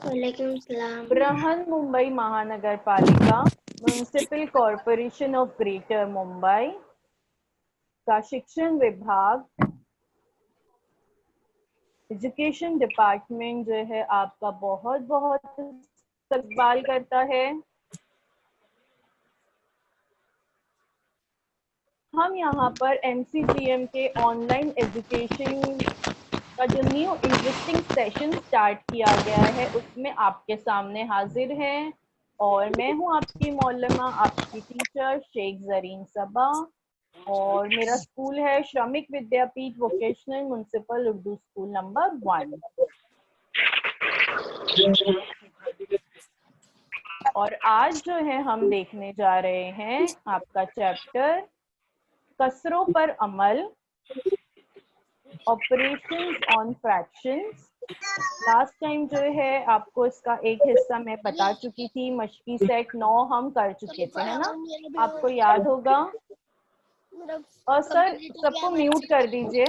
वालेकुम सलाम। बृहन मुंबई महानगर पालिका municipal corporation of greater Mumbai का शिक्षण विभाग एजुकेशन डिपार्टमेंट जो है आपका बहुत बहुत इस्तकबाल करता है। हम यहाँ पर MCGM के ऑनलाइन एजुकेशन का जो न्यू इंटरेस्टिंग सेशन स्टार्ट किया गया है उसमें आपके सामने हाजिर हैं और मैं हूँ आपकी मौलमा, आपकी टीचर शेख जरीन सबा और मेरा स्कूल है Shramik Vidyapeeth vocational municipal Urdu school number 1। और आज जो है हम देखने जा रहे हैं आपका चैप्टर कसरों पर अमल, operations on fractions. Last time जो है आपको इसका एक हिस्सा मैं बता चुकी थी, मशकी सेट 9 हम कर चुके थे, है ना? आपको याद होगा। और सर सबको म्यूट कर दीजिए। वो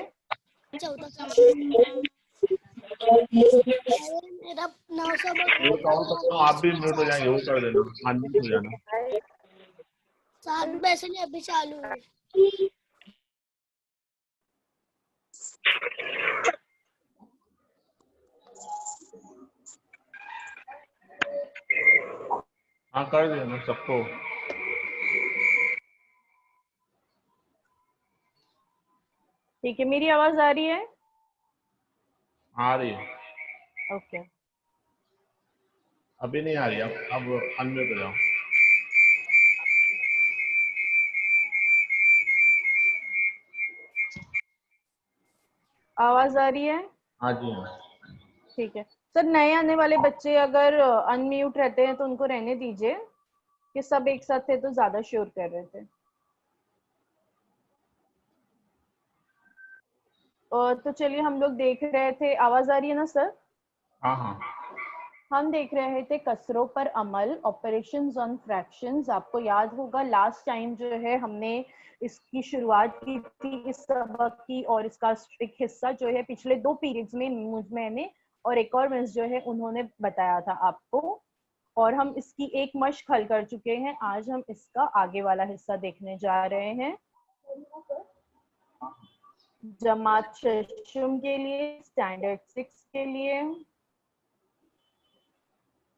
कॉल करता हूँ, आप भी म्यूट हो जाएंगे, वो कर देना, अनम्यूट हो जाना। साल पैसे नहीं अभी चालू है। हाँ कर देना सबको। ठीक है, मेरी आवाज आ रही है? आ रही है, ओके। अभी नहीं आ रही, अब अनम्यूट हो जाओ। आवाज आ रही है? हाँ जी हाँ। ठीक है सर, नए आने वाले बच्चे अगर अनम्यूट रहते हैं तो उनको रहने दीजिए, कि सब एक साथ थे तो ज्यादा शोर कर रहे थे। और तो चलिए हम लोग देख रहे थे, आवाज आ रही है ना सर? हाँ हाँ हम देख रहे थे कसरों पर अमल, ऑपरेशंस ऑन फ्रैक्शंस। आपको याद होगा लास्ट टाइम जो है हमने इसकी शुरुआत की थी इस सबक की, और इसका एक हिस्सा जो है पिछले 2 पीरियड्स में मैंने और एक और मिस जो है उन्होंने बताया था आपको, और हम इसकी एक मश्क हल कर चुके हैं। आज हम इसका आगे वाला हिस्सा देखने जा रहे हैं। जमात शशुम के लिए, स्टैंडर्ड 6 के लिए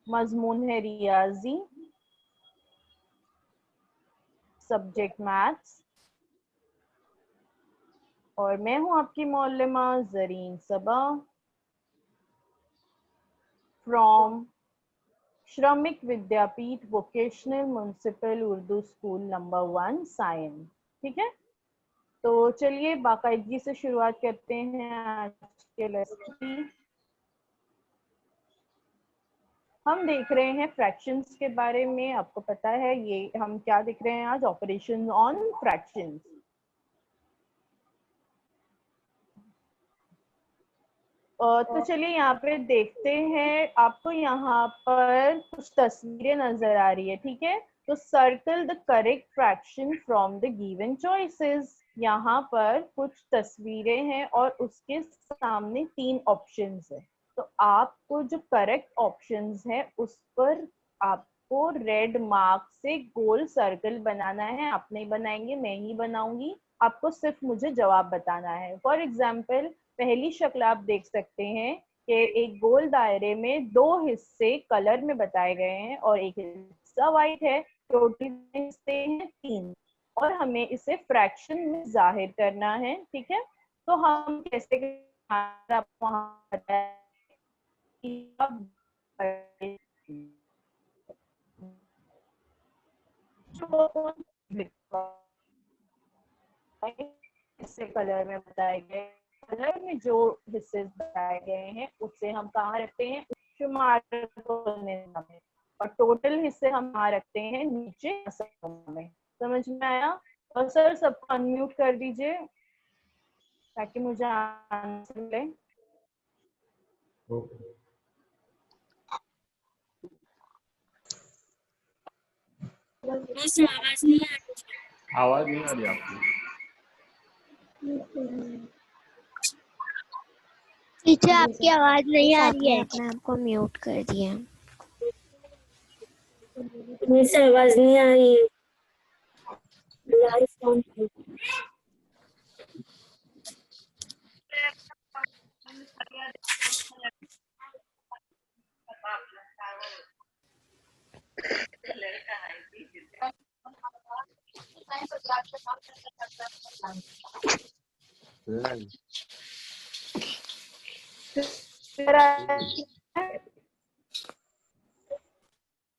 मजमून है रियाजी, सब्जेक्ट मैथ्स, और मैं हूं आपकी मौलमा Zareen Saba from Shramik Vidyapeeth vocational municipal Urdu school number 1 Sion. ठीक है, तो चलिए बाकायदगी से शुरुआत करते हैं आज के लेसन की। हम देख रहे हैं फ्रैक्शंस के बारे में। आपको पता है ये हम क्या देख रहे हैं आज? Operation on fractions. तो चलिए यहाँ पे देखते हैं, आपको यहाँ पर कुछ तस्वीरें नजर आ रही है, ठीक है? तो circle the correct fraction from the given choices. यहाँ पर कुछ तस्वीरें हैं और उसके सामने 3 ऑप्शंस है। तो आपको जो करेक्ट ऑप्शंस है उस पर आपको रेड मार्क से गोल सर्कल बनाना है। आप नहीं बनाएंगे, मैं ही बनाऊंगी। आपको सिर्फ मुझे जवाब बताना है। फॉर एग्जाम्पल पहली शक्ल आप देख सकते हैं कि एक गोल दायरे में 2 हिस्से कलर में बताए गए हैं और एक हिस्सा व्हाइट है। टोटल हिस्से हैं 3 और हमें इसे फ्रैक्शन में जाहिर करना है। ठीक है, तो हम कैसे हिस्से कलर में बताए गए, कलर में जो हिस्से बताए गए हैं उससे हम कहाँ रखते हैं? शुमार में। और टोटल हिस्से हम कहाँ रखते हैं? नीचे में। समझ में आया? और सर सबको अनम्यूट कर दीजिए ताकि मुझे आंसर मिले। आवाज नहीं आ रही आपकी। पीछे आपकी आवाज नहीं आ रही है। अपने आप को म्यूट कर दिया। मेरे से आवाज नहीं आ रही है। लाइव ऑन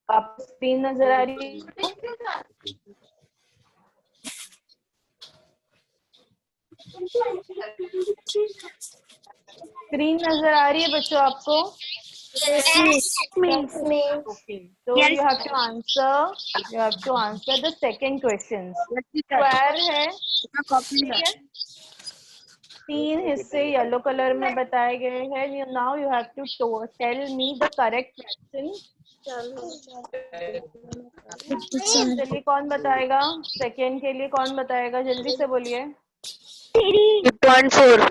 आप स्क्रीन नजर आ रही है? स्क्रीन नजर आ रही है बच्चों आपको? Okay. So you have to answer the second questions. Square है, ठीक है? 3 हिस्से येलो कलर में बताए गए हैं. Now you have to tell me the correct fraction. चलिए कौन बताएगा? सेकेंड के लिए कौन बताएगा? जल्दी से बोलिए. 3.4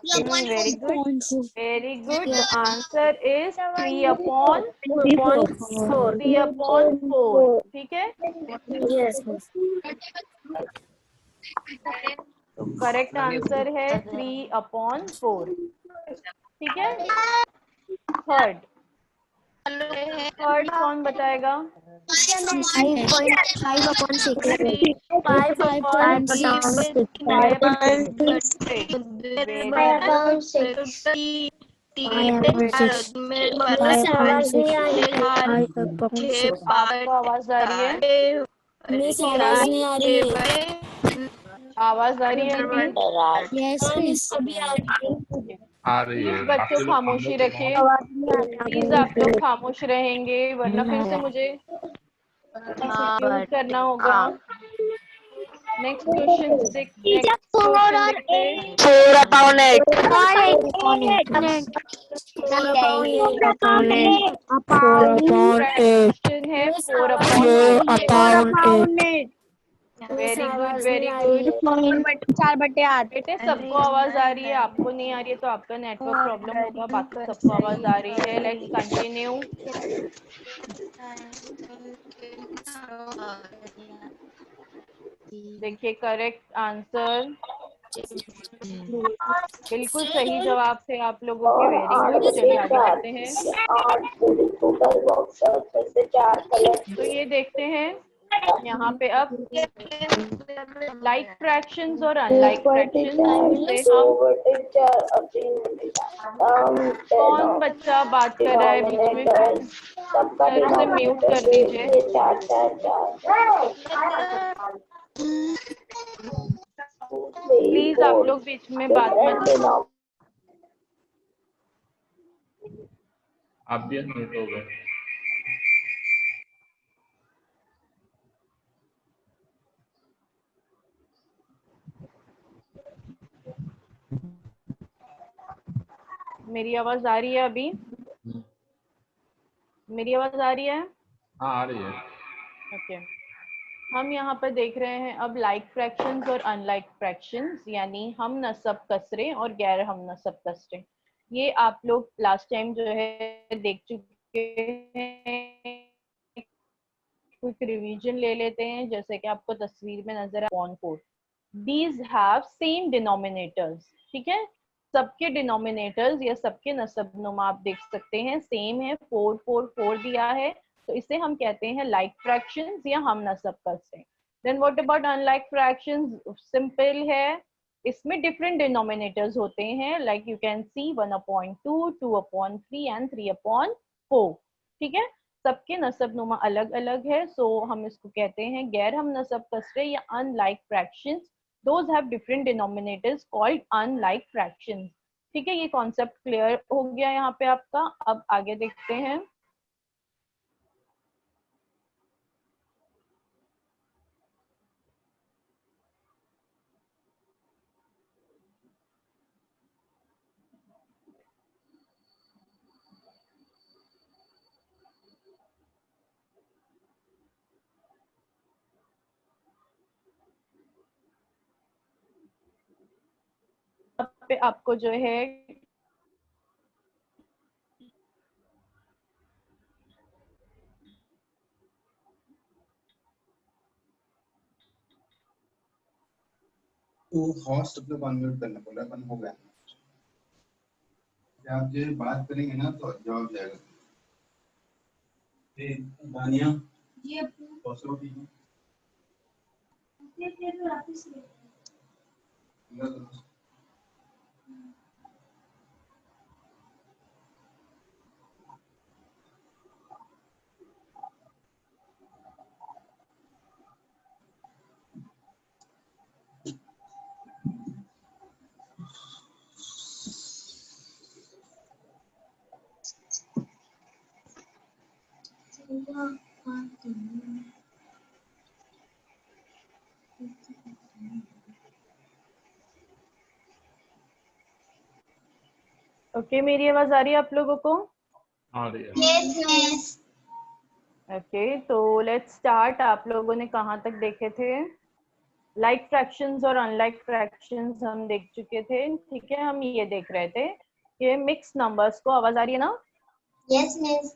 Very good. Very good. The answer is 3/4. 3/4. ठीक है? यस तो करेक्ट आंसर है 3/4. ठीक है? थर्ड कौन बताएगा? 5.6. आपको आवाज आ रही है? मिस आवाज नहीं आ रही है. आवाज आ रही है अभी? Yes miss. अभी आ रही है. आ रही है. प्लीज बच्चों खामोशी रखिए. प्लीज आप लोग खामोश रहेंगे वरना फिर से मुझे म्यूट करना होगा. नेक्स्ट क्वेश्चन देखते हैं. 4/8 फ्रैक्शन है 4/8. Very good, very good. 4/8. बेटे सबको आवाज आ रही है, आपको नहीं आ रही है तो आपका नेटवर्क प्रॉब्लम होगा. बाकी सबको आवाज आ रही है. Let's continue. देखिए करेक्ट आंसर बिल्कुल सही जवाब थे आप लोगों के. Very good. चलिए आगे बढ़ते हैं. तो ये देखते हैं यहाँ पे अब लाइक फ्रैक्शंस और अनलाइक फ्रैक्शंस से हम कौन बच्चा बात कर रहा है बीच में? सर उसे म्यूट कर दीजिए. प्लीज आप लोग बीच में बात मत. आप भी म्यूट हो गए. मेरी आवाज आ रही है अभी? मेरी आवाज आ रही है? हाँ आ रही है. ओके. हम यहाँ पर देख रहे हैं अब लाइक फ्रैक्शंस और अनलाइक फ्रैक्शंस, यानी हम नसब कसरे और गैर हम नसब कसरे. ये आप लोग लास्ट टाइम जो है देख चुके हैं. क्विक रिवीजन ले लेते हैं. जैसे कि आपको तस्वीर में नजर आ 4. These have same denominators. ठीक है? सबके डिनोमिनेटर्स या सबके नसबनुमा आप देख सकते हैं सेम है. 4 4 4 दिया है तो इसे हम कहते हैं लाइक फ्रैक्शंस या हम नसब कसरे. Then what about unlike fractions? Simple है. इसमें डिफरेंट डिनोमिनेटर्स होते हैं. Like you can see 1/2, 2/3 and 3/4. ठीक है? सबके नसबनुमा अलग अलग है. सो हम इसको कहते हैं गैर हम नसब कसरे या unlike fractions. Those have different denominators called unlike fractions. ठीक है? ये कॉन्सेप्ट क्लियर हो गया यहाँ पे आपका. अब आगे देखते हैं. पे आपको जो है आपको होस्ट अपने को अनम्यूट करना पड़ रहा है, बंद हो गया। आप जो बात करेंगे ना तो जवाब जाएगा। दानिया जी ओके, मेरी आवाज आ रही है आप लोगों को? हाँ भैया। Yes miss. ओके, तो लेट्स स्टार्ट। आप लोगों ने कहाँ तक देखे थे? लाइक फ्रैक्शंस और अनलाइक फ्रैक्शंस हम देख चुके थे, ठीक है। हम ये देख रहे थे ये मिक्स नंबर्स को, आवाज आ रही है ना? Yes miss.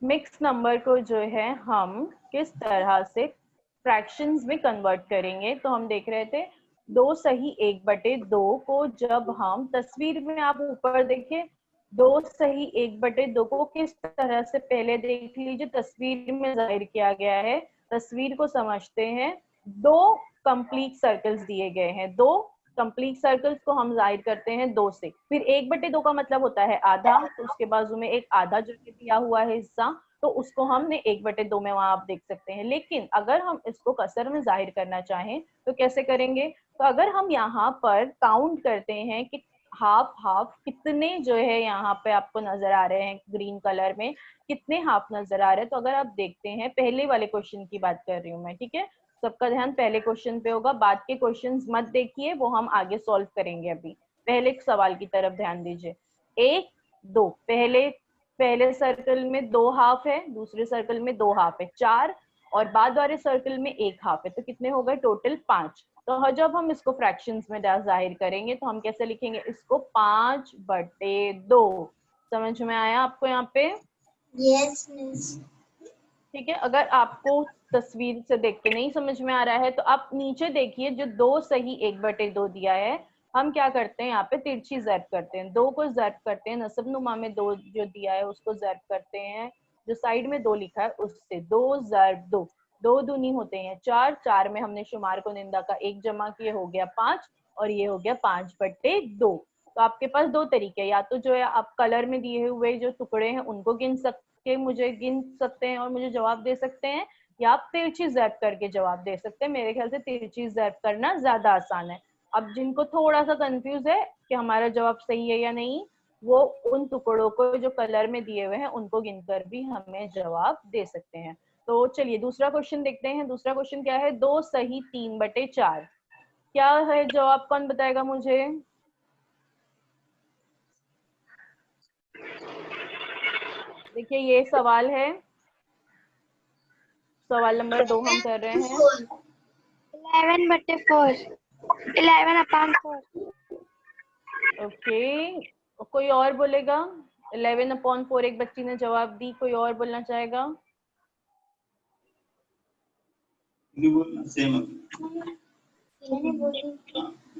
मिक्स नंबर को जो है हम किस तरह से फ्रैक्शंस में कन्वर्ट करेंगे। तो हम देख रहे थे 2/1/2 को जब हम तस्वीर में, आप ऊपर देखिए 2/1/2 को किस तरह से, पहले देख लीजिए तस्वीर में जाहिर किया गया है। तस्वीर को समझते हैं। 2 कंप्लीट सर्कल्स दिए गए हैं, 2 कंप्लीट सर्कल्स को हम जाहिर करते हैं 2 से। फिर 1/2 का मतलब होता है आधा, तो उसके बाजू में एक आधा जो दिया हुआ है हिस्सा, तो उसको हमने 1/2 में वहां आप देख सकते हैं। लेकिन अगर हम इसको कसर में जाहिर करना चाहें तो कैसे करेंगे? तो अगर हम यहाँ पर काउंट करते हैं कि हाफ हाफ कितने जो है यहाँ पे आपको नजर आ रहे हैं, ग्रीन कलर में कितने हाफ नजर आ रहे हैं। तो अगर आप देखते हैं, पहले वाले क्वेश्चन की बात कर रही हूँ मैं, ठीक है। सबका ध्यान पहले क्वेश्चन पे होगा, बाद के क्वेश्चंस मत देखिए, वो हम आगे सॉल्व करेंगे। अभी पहले सवाल की तरफ ध्यान दीजिए। 1 2, पहले सर्कल में 2 हाफ है, दूसरे सर्कल में 2 हाफ है 4, और बाद वाले सर्कल में 1 हाफ है, तो कितने हो गए टोटल 5। तो जब हम इसको फ्रैक्शंस में जाहिर करेंगे तो हम कैसे लिखेंगे इसको? 5/2। समझ में आया आपको यहाँ पे? Yes miss. ठीक है। अगर आपको तस्वीर से देख के नहीं समझ में आ रहा है तो आप नीचे देखिए, जो 2/1/2 दिया है, हम क्या करते हैं यहाँ पे तिरछी ज़र्ब करते हैं। 2 को ज़र्ब करते हैं, नसब नुमा में 2 जो दिया है उसको ज़र्ब करते हैं, जो साइड में 2 लिखा है उससे। 2 ज़र्ब 2, 2 दूनी होते हैं 4, 4 में हमने शुमार को निंदा का 1 जमा किए, हो गया 5, और ये हो गया 5/2। तो आपके पास 2 तरीके, या तो जो है आप कलर में दिए हुए जो टुकड़े हैं उनको गिन सकते हैं और मुझे जवाब दे सकते हैं, या आप तिरछी ज़र्ब करके जवाब दे सकते हैं। मेरे ख्याल से तिरछी ज़र्ब करना ज्यादा आसान है। अब जिनको थोड़ा सा कंफ्यूज है कि हमारा जवाब सही है या नहीं, वो उन टुकड़ों को जो कलर में दिए हुए हैं उनको गिनकर भी हमें जवाब दे सकते हैं। तो चलिए दूसरा क्वेश्चन देखते हैं। दूसरा क्वेश्चन क्या है? 2/3/4 क्या है जवाब? कौन बताएगा मुझे? देखिए ये सवाल है, सवाल नंबर 2 हम कर रहे हैं। 11/4, 11/4। ओके, कोई और बोलेगा? 11/4 एक बच्ची ने जवाब दी, कोई और बोलना चाहेगा?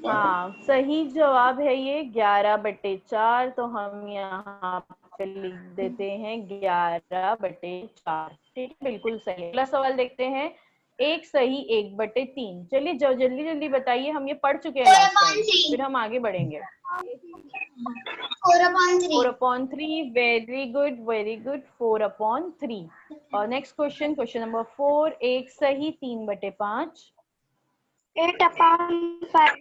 हाँ, सही जवाब है ये 11/4। तो हम यहाँ पे लिख देते हैं 11/4। ठीक है, बिल्कुल सही। अगला सवाल देखते हैं। 1/1/3। चलिए जल्दी जल्दी बताइए, हम ये पढ़ चुके हैं लास्ट टाइम, फिर हम आगे बढ़ेंगे। 4/3। Very good, very good. 4/3। और next question, question number 4। 1/3/5। 8/5।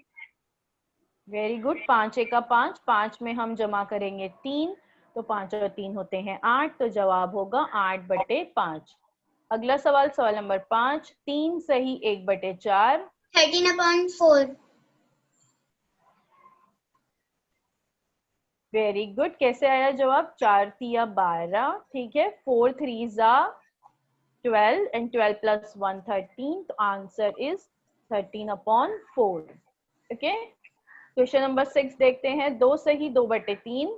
Very good. 5×1=5, 5 में हम जमा करेंगे 3, तो 5 और 3 होते हैं 8, तो जवाब होगा 8/5। अगला सवाल, सवाल नंबर 5। 3/1/4। 13/4। Very good. कैसे आया जवाब? 4×3 12, ठीक है। 4×3 12 and 12 plus 1 13, तो answer is 13/4। Okay, question number 6 देखते हैं। 2/2/3।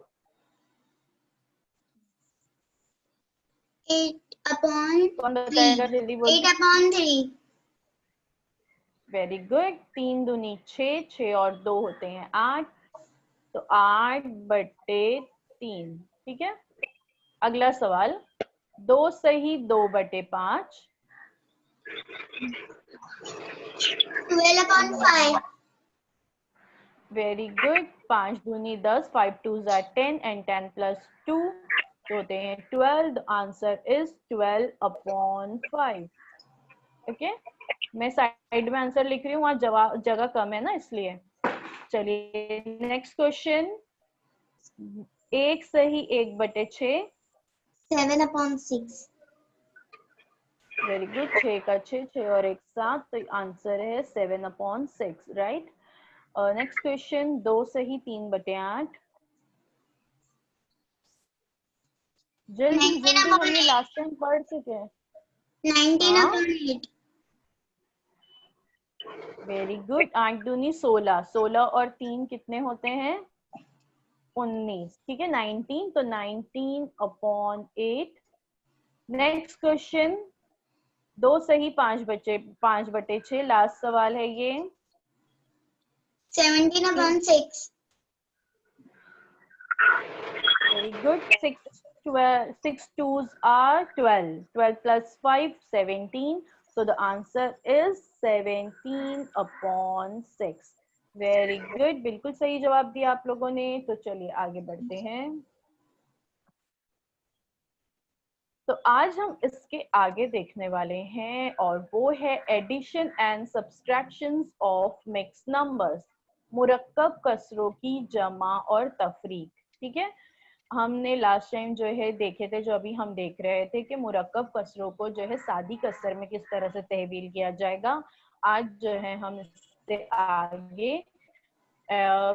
8/3। कौन बताएगा? जल्दी बोलिए। 8/3। Very good. 3 दूनी 6, 6 और 2 होते हैं 8, तो 8/3। ठीक है, अगला सवाल, 2 सही 2/5। 12/5. Very good. 5 दूनी 10, 5 2s are 10 and 10 plus 2 तो होते हैं 12। The answer is 12/5। ओके, मैं साइड में आंसर लिख रही हूँ, वहां जवाब जगह कम है ना, इसलिए। चलिए नेक्स्ट क्वेश्चन, 1 सही 1/6। 7/6. Very good. 6 का 6, 6 और 1 7, तो आंसर है 7/6, राइट। नेक्स्ट क्वेश्चन, 2 सही 3/8। जल्दी जल्दी, हम ये लास्ट टाइम पढ़ चुके हैं। 19/8. Very good. 8 दूनी 16, 16 और 3 कितने होते हैं? 19। ठीक है, 19, तो 19/8। नेक्स्ट क्वेश्चन, 2 सही 5/6। लास्ट सवाल है ये। 17/6. Very good. 6 2s are 12, 12 plus 5 17, so the answer is 17/6। Very good, बिल्कुल सही जवाब दिया आप लोगों ने। तो चलिए आगे बढ़ते हैं। तो आज हम इसके आगे देखने वाले हैं, और वो है addition and subtractions of mix numbers, मुरक्कब कसरों की जमा और तफरीक। ठीक है, हमने लास्ट टाइम जो है देखे थे, जो अभी हम देख रहे थे कि मुरक्कब कसरों को जो है सादी कसर में किस तरह से तहवील किया जाएगा। आज जो है हम इससे आगे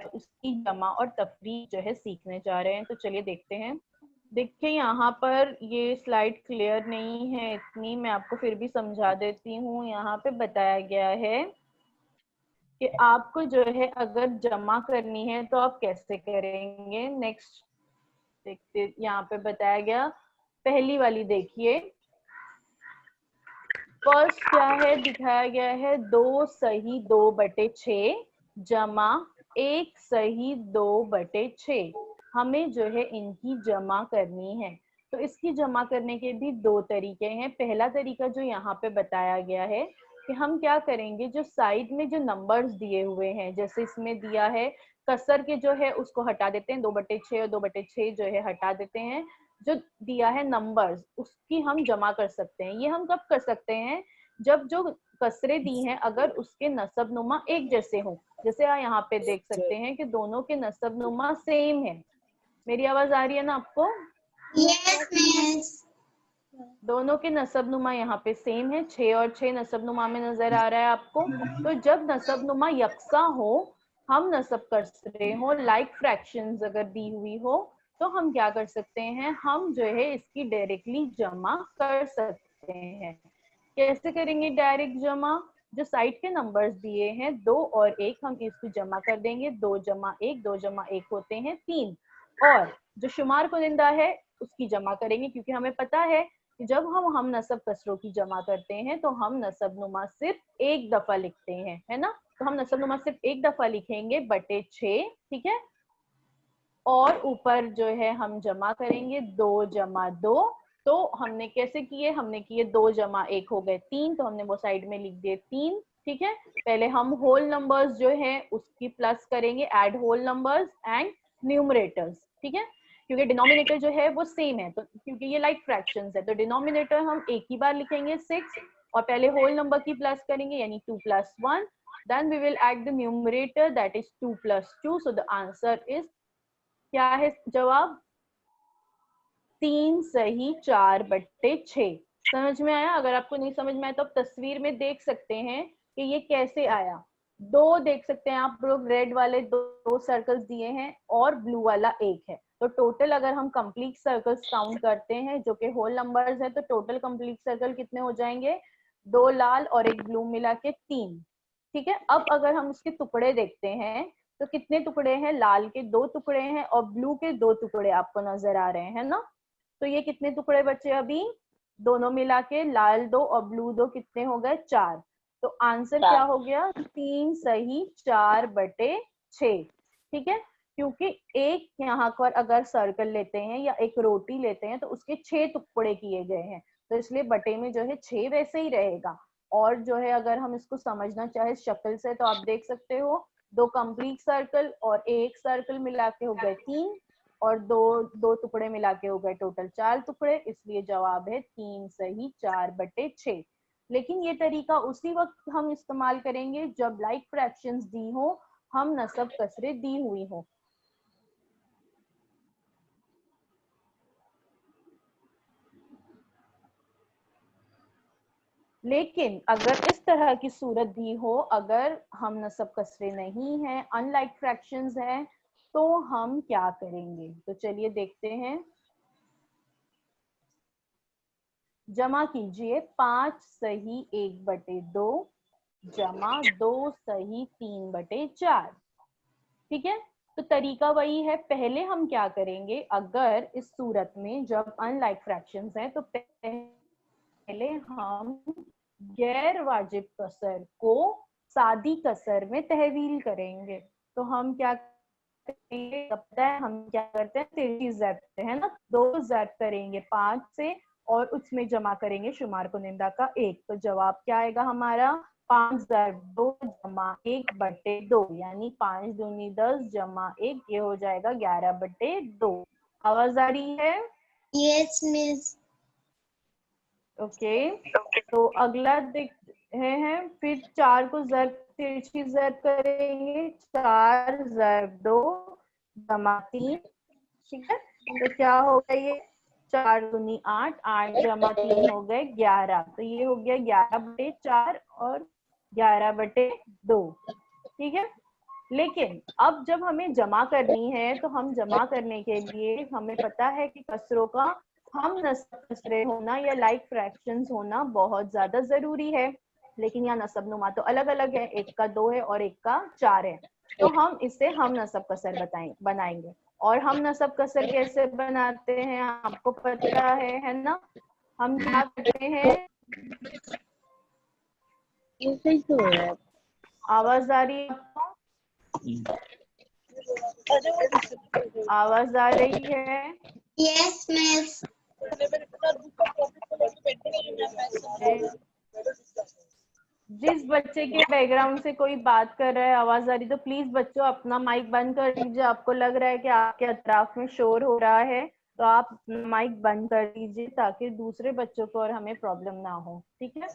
उसकी जमा और तफरीक जो है सीखने जा रहे हैं। तो चलिए देखते हैं। देखिए यहाँ पर ये स्लाइड क्लियर नहीं है इतनी, मैं आपको फिर भी समझा देती हूँ। यहाँ पे बताया गया है कि आपको जो है अगर जमा करनी है तो आप कैसे करेंगे। नेक्स्ट देखते, यहाँ पे बताया गया, पहली वाली देखिए। फर्स्ट क्या है, दिखाया गया है 2 सही 2/6 जमा 1 सही 2/6। हमें जो है इनकी जमा करनी है। तो इसकी जमा करने के भी 2 तरीके हैं। पहला तरीका जो यहाँ पे बताया गया है कि हम क्या करेंगे, जो साइड में जो नंबर्स दिए हुए हैं, जैसे इसमें दिया है कसर के जो है उसको हटा देते हैं, 2/6 और 2/6 जो है हटा देते हैं। जो दिया है नंबर्स उसकी हम जमा कर सकते हैं। ये हम कब कर सकते हैं, जब जो कसरें दी हैं अगर उसके नसब नुमा एक जैसे हों। जैसे आप यहाँ पे देख सकते हैं कि दोनों के नसब नुमा सेम है। मेरी आवाज आ रही है ना आपको? Yes, miss. दोनों के नसब नुमा यहाँ पे सेम है, 6 और 6 नसब नुमा में नजर आ रहा है आपको। तो जब नसब नुमा यकसा हो, हम नसब कसरे हो, लाइक फ्रैक्शंस अगर दी हुई हो, तो हम क्या कर सकते हैं, हम जो है इसकी डायरेक्टली जमा कर सकते हैं। कैसे करेंगे डायरेक्ट जमा? जो साइड के नंबर्स दिए हैं 2 और 1, हम इसको जमा कर देंगे। 2 जमा 1, 2 जमा 1 होते हैं 3। और जो शुमार कुनिंदा है उसकी जमा करेंगे, क्योंकि हमें पता है कि जब हम नसब कसरों की जमा करते हैं तो हम नसब नुमा सिर्फ एक दफा लिखते हैं, है ना। तो हम नसब नुमा सिर्फ एक दफा लिखेंगे /6। ठीक है, और ऊपर जो है हम जमा करेंगे 2 जमा 2। तो हमने कैसे किए, हमने किए 2 जमा 1 हो गए 3, तो हमने वो साइड में लिख दिए 3। ठीक है, पहले हम होल नंबर्स जो है उसकी प्लस करेंगे, add whole numbers and numerators. ठीक है, क्योंकि डिनोमिनेटर जो है वो सेम है, तो क्योंकि ये लाइक फ्रैक्शंस है, तो डिनोमिनेटर हम एक ही बार लिखेंगे 6, और पहले होल नंबर की प्लस करेंगे यानी 2 + 1, then we will add the numerator that is 2 + 2। So the answer is, क्या है जवाब? 3 सही 4/6। समझ में आया? अगर आपको नहीं समझ में आया तो आप तस्वीर में देख सकते हैं कि ये कैसे आया। 2 देख सकते हैं आप लोग, रेड वाले 2 सर्कल्स दिए हैं और ब्लू वाला 1 है। तो टोटल अगर हम कंप्लीट सर्कल्स काउंट करते हैं जो कि होल नंबर्स है, तो टोटल कंप्लीट सर्कल कितने हो जाएंगे? 2 लाल और 1 ब्लू मिला के 3। ठीक है, अब अगर हम उसके टुकड़े देखते हैं तो कितने टुकड़े हैं? लाल के 2 टुकड़े हैं और ब्लू के 2 टुकड़े आपको नजर आ रहे हैं ना। तो ये कितने टुकड़े बचे अभी? दोनों मिला के लाल 2 और ब्लू 2 कितने हो गए? 4। तो आंसर क्या हो गया? 3 सही 4/6। ठीक है, क्योंकि एक यहाँ पर अगर सर्कल लेते हैं या एक रोटी लेते हैं तो उसके 6 टुकड़े किए गए हैं, तो इसलिए बटे में जो है 6 वैसे ही रहेगा। और जो है अगर हम इसको समझना चाहे शक्ल से तो आप देख सकते हो 2 कंप्लीट सर्कल और एक सर्कल मिला के हो गए 3 और दो टुकड़े मिला के हो गए टोटल 4 टुकड़े, इसलिए जवाब है 3 सही 4/6। लेकिन ये तरीका उसी वक्त हम इस्तेमाल करेंगे जब लाइक फ्रैक्शंस दी हो, हम नसब कसरे दी हुई हो। लेकिन अगर इस तरह की सूरत दी हो, अगर हम नसब कसरे नहीं है, अनलाइक फ्रैक्शंस हैं, तो हम क्या करेंगे? तो चलिए देखते हैं। जमा कीजिए 5 सही 1/2 जमा 2 सही 3/4। ठीक है, तो तरीका वही है। पहले हम क्या करेंगे, अगर इस सूरत में जब अनलाइक फ्रैक्शंस हैं तो पहले हम गैर वाजिब कसर को सादी कसर में तहवील करेंगे। तो हम क्या करेंगे, पता है हम क्या करते हैं, तिरछी ज़ब्त है ना, 2 ज़ब्त करेंगे 5 से और उसमें जमा करेंगे शुमार कुनिंदा का 1। तो जवाब क्या आएगा हमारा? 5 ज़ब्त 2 जमा 1/2, यानी 5 दूनी 10 जमा 1, ये हो जाएगा 11/2। आवाज आ रही है? Yes miss. ओके, तो अगला देखते हैं। फिर 4 को ज़ब्त तिरछी ज़ब्त करेंगे, 4 ज़ब्त 2 जमा 3। ठीक है, तो क्या हो गया ये? 4 दूनी 8, 8 जमा 3 हो गए 11। तो ये हो गया 11/4 और 11/2। ठीक है, लेकिन अब जब हमें जमा करनी है तो हम जमा करने के लिए हमें पता है कि कसरों का हम नसब कसरे होना या लाइक फ्रैक्शंस होना बहुत ज्यादा जरूरी है। लेकिन यहाँ नसब नुमा तो अलग अलग है, एक का 2 है और एक का 4 है। तो हम इसे हम नसब कसर बनाएंगे। और हम नसब कसर कैसे बनाते हैं आपको पता है ना? हम क्या करते हैं, आवाज आ रही है आपको? आवाज आ रही है? Yes miss. जिस बच्चे के बैकग्राउंड से कोई बात कर रहा है, आवाज आ रही, तो प्लीज बच्चों अपना माइक बंद कर दीजिए। आपको लग रहा है कि आपके अतराफ में शोर हो रहा है तो आप माइक बंद कर दीजिए ताकि दूसरे बच्चों को और हमें प्रॉब्लम ना हो। ठीक है,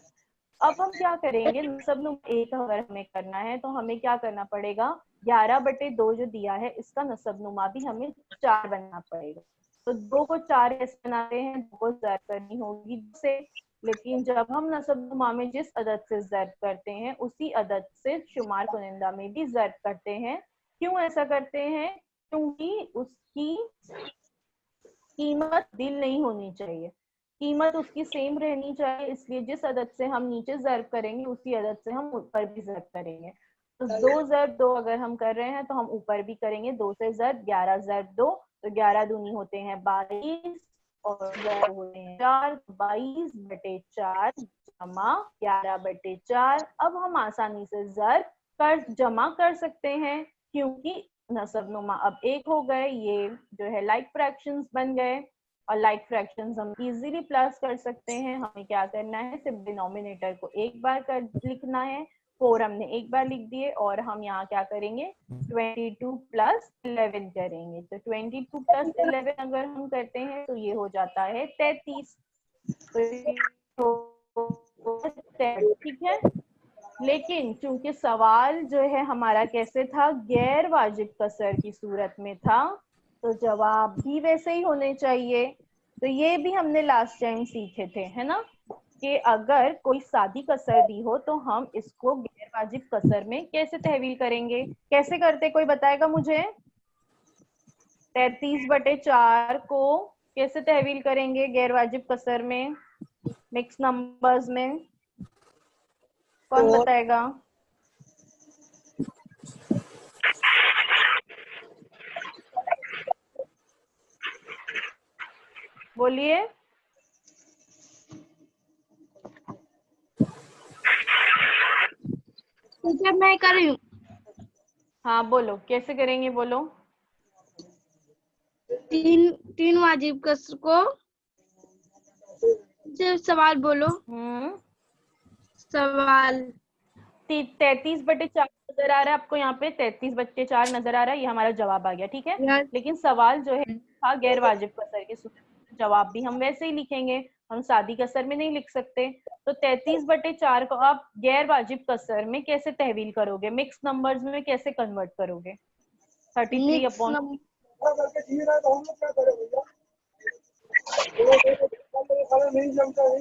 अब हम क्या करेंगे, सब लोग एक अगर हमें करना है तो हमें क्या करना पड़ेगा, 11/2 जो दिया है इसका नसब नुमा भी हमें 4 बनना पड़ेगा। तो 2 को 4 ऐसे बनाते हैं, 2 को ज़ब्त करनी होगी से। लेकिन जब हम नसब नुमा में जिस अदद से ज़ब्त करते हैं उसी अदद से शुमार कुनिंदा में भी ज़ब्त करते हैं। क्यों ऐसा करते हैं? क्योंकि उसकी कीमत दिल नहीं होनी चाहिए, कीमत उसकी सेम रहनी चाहिए। इसलिए जिस अदद से हम नीचे ज़ब्त करेंगे उसी अदद से हम ऊपर भी ज़ब्त करेंगे। तो 2 ज़ब्त 2 अगर हम कर रहे हैं तो हम ऊपर भी करेंगे 2 से ज़ब्त, 11 ज़ब्त 2, तो 11 दूनी होते हैं 22 और ज़ब्त होते हैं 4, 22/4 जमा 11/4। अब हम आसानी से ज़ब्त कर जमा कर सकते हैं क्योंकि नसब नुमा अब 1 हो गए, ये जो है लाइक फ्रैक्शंस बन गए। और लाइक फ्रैक्शंस हम इजीली प्लस कर सकते हैं। हमें क्या करना है, सिर्फ डिनोमिनेटर को एक बार कर लिखना है। 4 हमने एक बार लिख दिए और हम यहाँ क्या करेंगे, 22 + 11 करेंगे। तो 22 + 11 अगर हम करते हैं तो ये हो जाता है 33। ठीक है, लेकिन चूंकि सवाल जो है हमारा कैसे था, गैर वाजिब कसर की सूरत में था, तो जवाब भी वैसे ही होने चाहिए। तो ये भी हमने लास्ट टाइम सीखे थे, है ना, कि अगर कोई सादी कसर दी हो तो हम इसको गैर वाजिब कसर में कैसे तहवील करेंगे। कैसे करते, कोई बताएगा मुझे? 33/4 को कैसे तहवील करेंगे गैर वाजिब कसर में, मिक्स नंबर्स में? कौन बताएगा? बोलिए। टीचर मैं कर रही हूँ। हाँ बोलो, कैसे करेंगे बोलो। तीन वाजिब कसर को सिर्फ सवाल बोलो। सवाल 33/4 नजर आ रहा है आपको यहाँ पे, 33/4 नजर आ रहा है, ये हमारा जवाब आ गया, ठीक है। यार लेकिन सवाल जो है था गैर वाजिब कसर की सूरत में, जवाब भी हम वैसे ही लिखेंगे, हम सादी कसर में नहीं लिख सकते। तो 33/4 को आप गैर वाजिब कसर में कैसे तहवील करोगे, मिक्स नंबर्स में कैसे कन्वर्ट करोगे? 33 अपॉन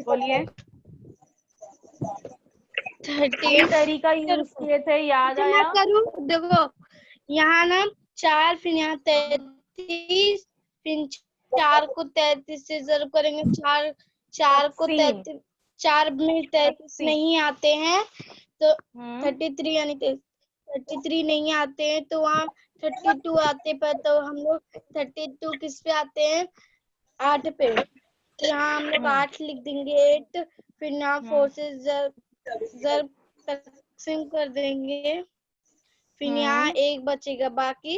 बोलिए, 13 तरीका यूज किए थे, याद मैं आया? करूँ? देखो यहाँ ना 4, फिर यहाँ 33, फिर 4 को 33 से ज़रूर करेंगे। 4 को 33, 4 में 33 नहीं आते हैं तो 33 यानी 33 नहीं आते हैं तो वहाँ 32 आते पर, तो हम लोग 32 किस पे आते हैं? 8 पे। तो यहाँ हम लोग 8 लिख देंगे 8, फिर यहाँ 4 से ज़रूर तकसीम कर देंगे, फिर यहाँ 1 बचेगा बाकी,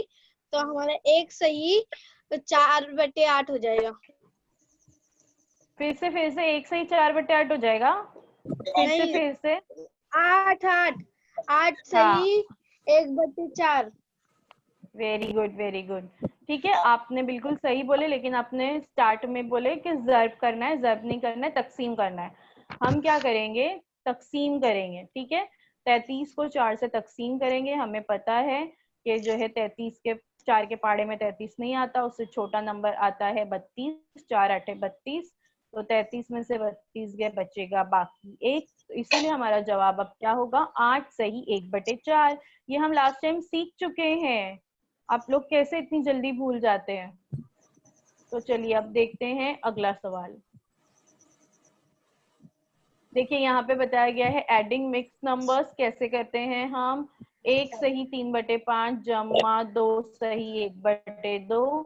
तो हमारा 1 सही 4/8 हो जाएगा। फिर से 1 से ही 4/8 हो जाएगा। फिर से 8 सही 1/4। वेरी गुड, वेरी गुड, ठीक है, आपने बिल्कुल सही बोले, लेकिन आपने स्टार्ट में बोले कि ज़र्ब करना है, ज़र्ब नहीं करना है, तकसीम करना है। हम क्या करेंगे, तकसीम करेंगे, ठीक है। 33 को 4 से तकसीम करेंगे। हमें पता है कि जो है 33 के 4 के पहाड़े में 33 नहीं आता, उससे छोटा नंबर आता है 32, 4 8 32, तो 33 में से 32 गए, बचेगा बाकी 1, तो इसीलिए हमारा जवाब अब क्या होगा, 8 सही 1/4। ये हम लास्ट टाइम सीख चुके हैं, आप लोग कैसे इतनी जल्दी भूल जाते हैं। तो चलिए अब देखते हैं अगला सवाल। देखिए यहाँ पे बताया गया है एडिंग मिक्स नंबर्स कैसे करते हैं हम। 1 सही 3/5 जमा 2 सही 1/2,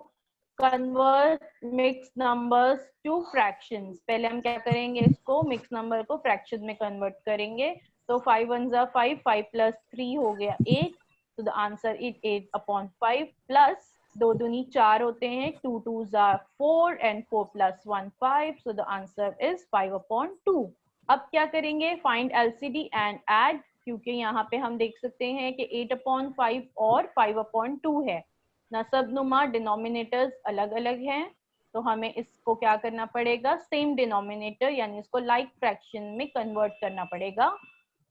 convert mix numbers two fractions. पहले हम क्या करेंगे, इसको मिक्स नंबर को फ्रैक्शन में कन्वर्ट करेंगे। तो 5 1 5, 5 + 3 हो गया 8, तो द आंसर इज 8/5 प्लस 2 दूनी 4 होते हैं, 2 2 4 and 4 + 1 5, so the answer is 5/2। अब क्या करेंगे, फाइंड एलसीडी एंड ऐड, क्योंकि यहाँ पे हम देख सकते हैं कि 8/5 और 5/2 है, नसब नुमा डिनोमिनेटर्स अलग अलग हैं, तो हमें इसको क्या करना पड़ेगा, सेम डिनोमिनेटर यानी इसको लाइक फ्रैक्शन में कन्वर्ट करना पड़ेगा।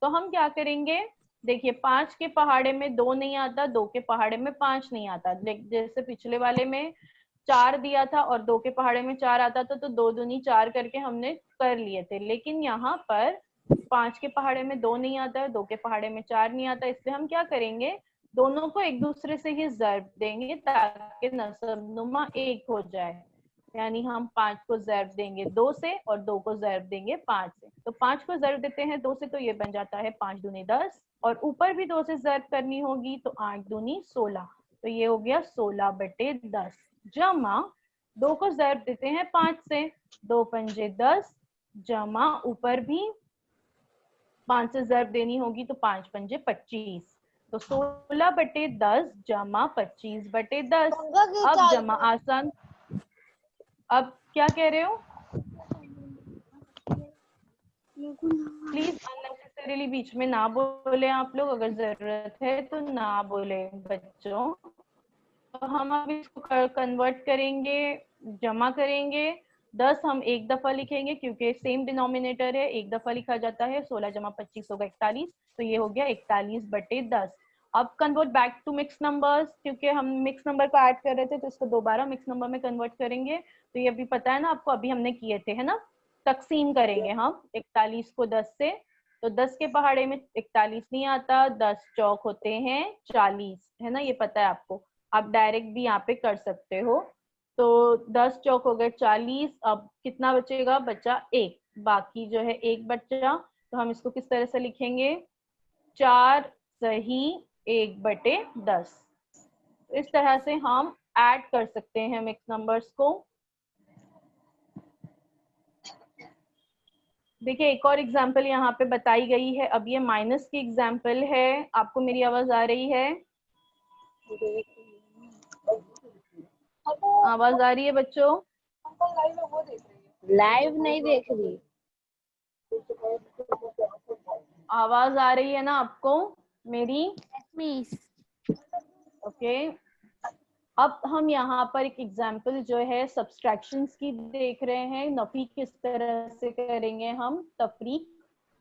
तो हम क्या करेंगे, देखिए 5 के पहाड़े में 2 नहीं आता, 2 के पहाड़े में 5 नहीं आता, जैसे पिछले वाले में 4 दिया था और 2 के पहाड़े में 4 आता था, तो 2 दूनी 4 करके हमने कर लिए थे। लेकिन यहाँ पर 5 के पहाड़े में 2 नहीं आता है, 2 के पहाड़े में 4 नहीं आता, इसलिए हम क्या करेंगे, दोनों को एक दूसरे से ही ज़र्ब देंगे ताकि नसब नुमा 1 हो जाए। यानी हम 5 को ज़र्ब देंगे 2 से और 2 को ज़र्ब देंगे 5 से। तो 5 को ज़र्ब देते हैं 2 से, तो ये बन जाता है 5 दूनी 10, और ऊपर भी 2 से ज़र्ब करनी होगी, तो 8 दूनी 16, तो ये हो गया 16/10, जमा 2 को ज़र्ब देते हैं 5 से, 2 पंजे 10, जमा ऊपर भी 5 से ज़र्ब देनी होगी, तो 5 पंजे 25, तो 16/10 जमा 25/10। अब जमा आसान, अब क्या कह रहे हो, प्लीज अननेसेसरीली बीच में ना बोले आप लोग, अगर जरूरत है तो ना बोले बच्चों। तो हम अब इसको कन्वर्ट करेंगे, जमा करेंगे। 10 हम एक दफा लिखेंगे क्योंकि सेम डिनोमिनेटर है, एक दफा लिखा जाता है। 16 जमा 25 होगा 41, तो ये हो गया 41/10। अब convert back to mixed numbers, क्योंकि हम मिक्स नंबर को ऐड कर रहे थे, तो इसको दोबारा मिक्स नंबर में कन्वर्ट करेंगे। तो ये अभी पता है ना आपको, अभी हमने किए थे, है ना। तकसीम करेंगे हम 41 को 10 से, तो 10 के पहाड़े में 41 नहीं आता, 10 चौक होते हैं 40, है ना, ये पता है आपको। आप डायरेक्ट भी यहाँ पे कर सकते हो। तो 10 चौक हो गए 40, अब कितना बचेगा, बचा 1, बाकी जो है 1 बचा, तो हम इसको किस तरह से लिखेंगे, 4 सही 1/10। इस तरह से हम ऐड कर सकते हैं मिक्स नंबर्स को। देखिए एक और एग्जाम्पल यहाँ पे बताई गई है। अब ये माइनस की एग्जाम्पल है। आपको मेरी आवाज आ रही है? आवाज आ रही है बच्चों? लाइव नहीं देख रही। आवाज आ रही है ना आपको मेरी? Miss okay. अब हम यहाँ पर एक एग्जाम्पल जो है सब्सट्रैक्शंस की देख रहे हैं। नफी किस तरह से करेंगे हम? तफरीक।